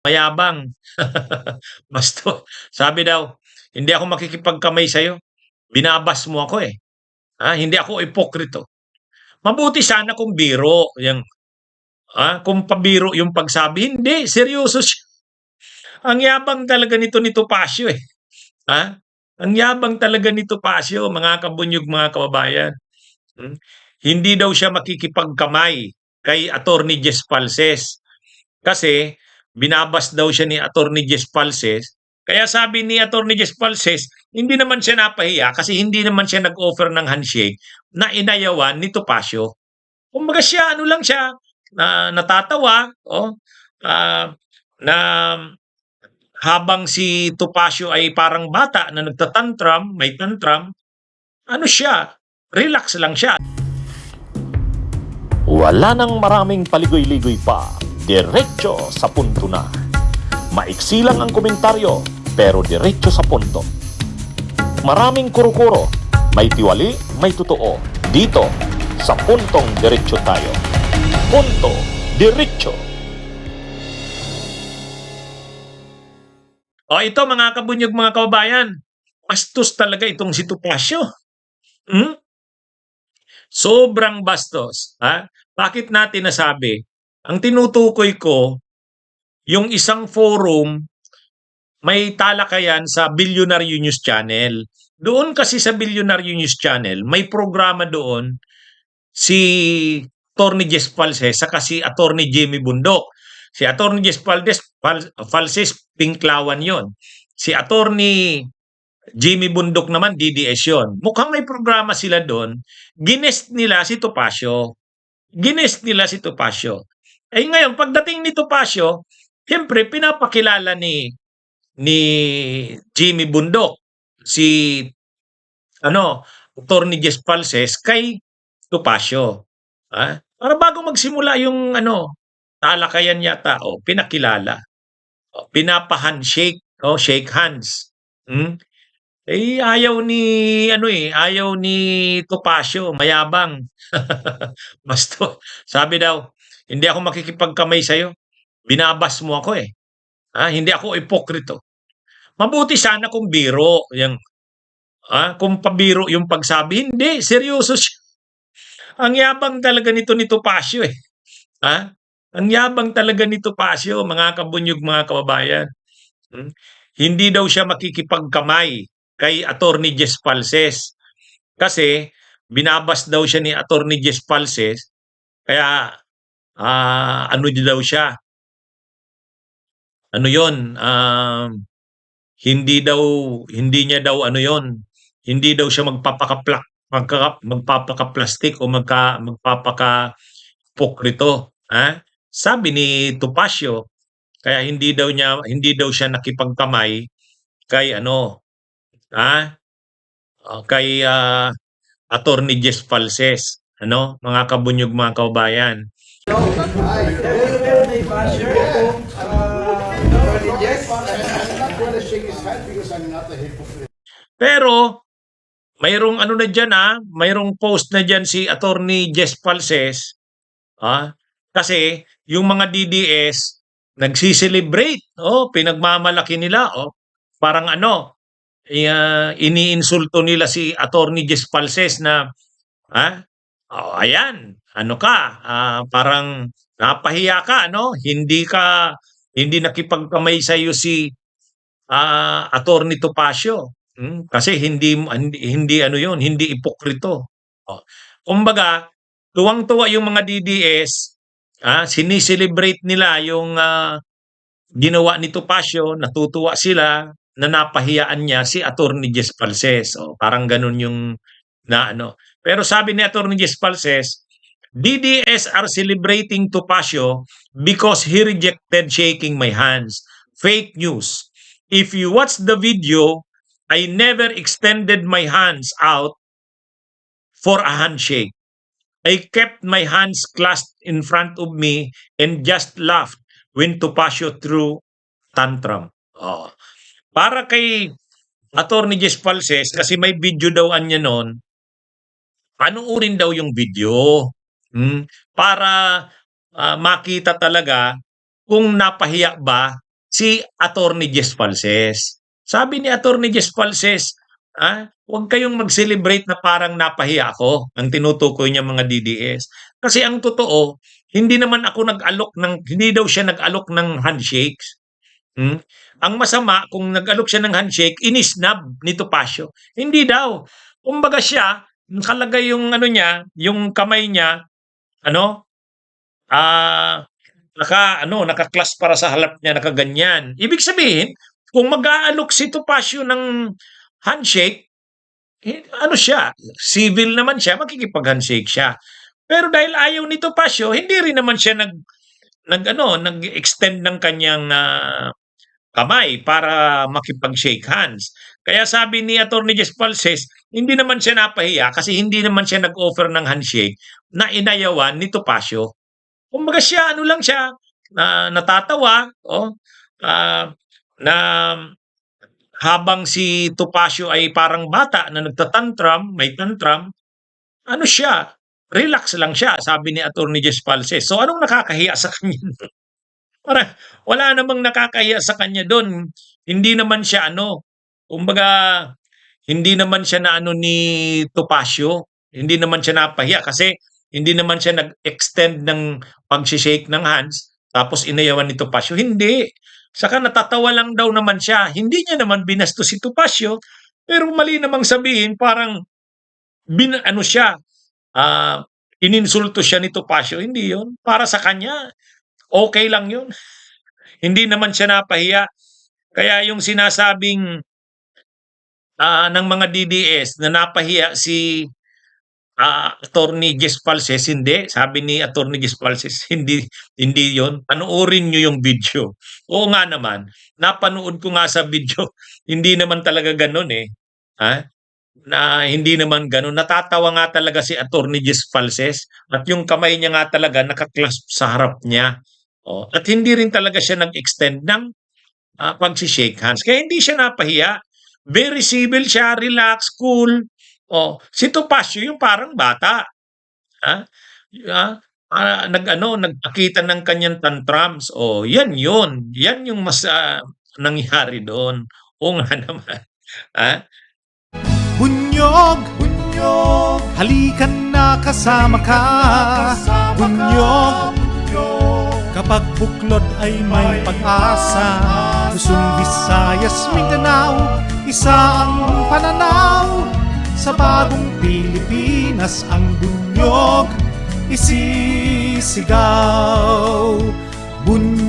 mayabang. Sabi daw, "Hindi ako makikipagkamay sa'yo. Binabas mo ako eh. Hindi ako ipokrito." Mabuti sana kung biro, kung pabiro yung pagsabi. Hindi, seryoso siya. Ang yabang talaga ni Topacio eh. Ha? Ang yabang talaga ni Topacio, mga kabunyog, mga kababayan. Hmm? Hindi daw siya makikipagkamay kay Attorney Jess Falses kasi binabas daw siya ni Attorney Jess Falses. Kaya sabi ni Attorney Jess Falses, hindi naman siya napahiya kasi hindi naman siya nag-offer ng handshake na inayawan ni Topacio. Kumbaga siya, ano lang siya, natatawa, ah, na habang si Topacio ay parang bata na nagtatantrum, may tantrum, ano siya, relax lang siya. Wala nang maraming paligoy-ligoy pa. Diretso sa punto na. Maiksi lang ang komentaryo, pero diretso sa punto. Maraming kuro-kuro. May tiwali, may totoo. Dito, sa Puntong Diretso tayo. Punto Diretso. Ito mga kabunyog, mga kababayan, bastos talaga itong si Topacio. Sobrang bastos. Bakit natin nasabi? Ang tinutukoy ko, yung isang forum, may talakayan sa Billionaire News Channel. Doon kasi sa Billionaire News Channel, may programa doon si Attorney Jess Falses saka si Attorney Jimmy Bundok. Si Attorney Jess Falses, Pinklawan yon. Si Attorney Jimmy Bundok naman, DDS yon. Mukhang may programa sila doon. Ginest nila si Topacio. Ngayon, pagdating ni Topacio, siyempre, pinapakilala ni Jimmy Bundok si Attorney Jess Falses kay Topacio. Para bago magsimula yung talakayan yata, pinakilala. Pinapa-handshake, shake hands. Ayaw ni Topacio, mayabang. Sabi daw, "Hindi ako makikipagkamay sa'yo. Binabas mo ako eh. Hindi ako ipokrito." Mabuti sana kung biro, kung pabiro yung pagsabi. Hindi, seryoso siya. Ang yabang talaga ni Topacio eh. Ang yabang talaga ni Topacio, mga kabunyog, mga kababayan. Hindi daw siya makikipagkamay kay Attorney Jess Falses kasi binabas daw siya ni Attorney Jess Falses, kaya daw siya, hindi niya daw hindi daw siya magpapaka-plastic o magpapaka-pokrito. Sabi ni Topacio, kaya hindi daw siya nakipagkamay kay kay Attorney Jess Falses, mga kabunyog, mga kababayan. Pero mayroong na diyan, mayroong post na diyan si Attorney Jess Falses, kasi yung mga DDS nagsi-celebrate, pinagmamalaki nila, parang iniinsulto nila si Attorney Jess Falses na, ayan, parang napahiya ka, hindi nakipagkamay sa iyo si Attorney Topacio. Kasi hindi ipokrito. Kumbaga, tuwang-tuwa yung mga DDS, siniselebrate nila yung ginawa ni Topacio, natutuwa sila na napahiyaan niya si Attorney Jess Falses. Parang ganun yung Pero sabi ni Attorney Jess Falses, DDS are celebrating Topacio because he rejected shaking my hands. Fake news. If you watch the video, I never extended my hands out for a handshake. I kept my hands clasped in front of me and just laughed when Topacio threw tantrum. Para kay Attorney Jess Falses, kasi may video daw niya noon, panoorin daw yung video. Para makita talaga kung napahiya ba si Attorney Jess Falces. Sabi ni Attorney Jess Falces, huwag kayong mag-celebrate na parang napahiya ako, ang tinutukoy niya mga DDS. Kasi ang totoo, hindi daw siya nag-alok ng handshakes. Ang masama, kung nag-alok siya ng handshake, inisnab ni Topacio. Hindi daw. Kumbaga siya, nakalagay yung yung kamay niya, naka-class para sa halap niya, nakaganyan. Ibig sabihin, kung mag-aalok si Topacio ng handshake, siya, civil naman siya, makikipag-handshake siya. Pero dahil ayaw ni Topacio, hindi rin naman siya nag-extend ng kanyang kamay para makipag-shake hands. Kaya sabi ni Attorney Jess Falces, hindi naman siya napahiya kasi hindi naman siya nag-offer ng handshake na inayawan ni Topacio. Kumbaga siya, lang siya, natatawa, na habang si Topacio ay parang bata na may tantrum, siya, relax lang siya, sabi ni Attorney Jess Falces. So anong nakakahiya sa kanya? Parang wala namang nakakahiya sa kanya doon. Hindi naman siya kumbaga hindi naman siya na ni Topacio. Hindi naman siya napahiya kasi hindi naman siya nag-extend ng pag-shake ng hands tapos inayawan ni Topacio. Hindi. Saka natatawa lang daw naman siya. Hindi niya naman binasto si Topacio, pero mali namang sabihin parang ininsulto siya ni Topacio. Hindi 'yon. Para sa kanya, okay lang 'yun. Hindi naman siya napahiya. Kaya yung sinasabing ng mga DDS na napahiya si Attorney Jess Falces, hindi. Sabi ni Attorney Jess Falces, hindi 'yon. Panoorin niyo yung video. Oo nga naman, napanood ko nga sa video. Hindi naman talaga gano'n na hindi naman gano'n. Natatawa nga talaga si Attorney Jess Falces at yung kamay niya nga talaga naka-clasp sa harap niya. At hindi rin talaga siya nag-extend ng pag-shake hands. Kaya hindi siya napahiya. Very civil siya, relax, cool. Si Topacio yung parang bata. Nagpakita ng kanyang tantrums. Yan yun. Yan yung mas nangyari doon. Oo nga naman. Bunyog, bunyog, halikan na kasama ka. Bunyog, kapag buklod ay may pag-asa. Luzon, Visayas, Mindanao, isa ang pananaw. Sa bagong Pilipinas ang bunyog isisigaw. Bunyog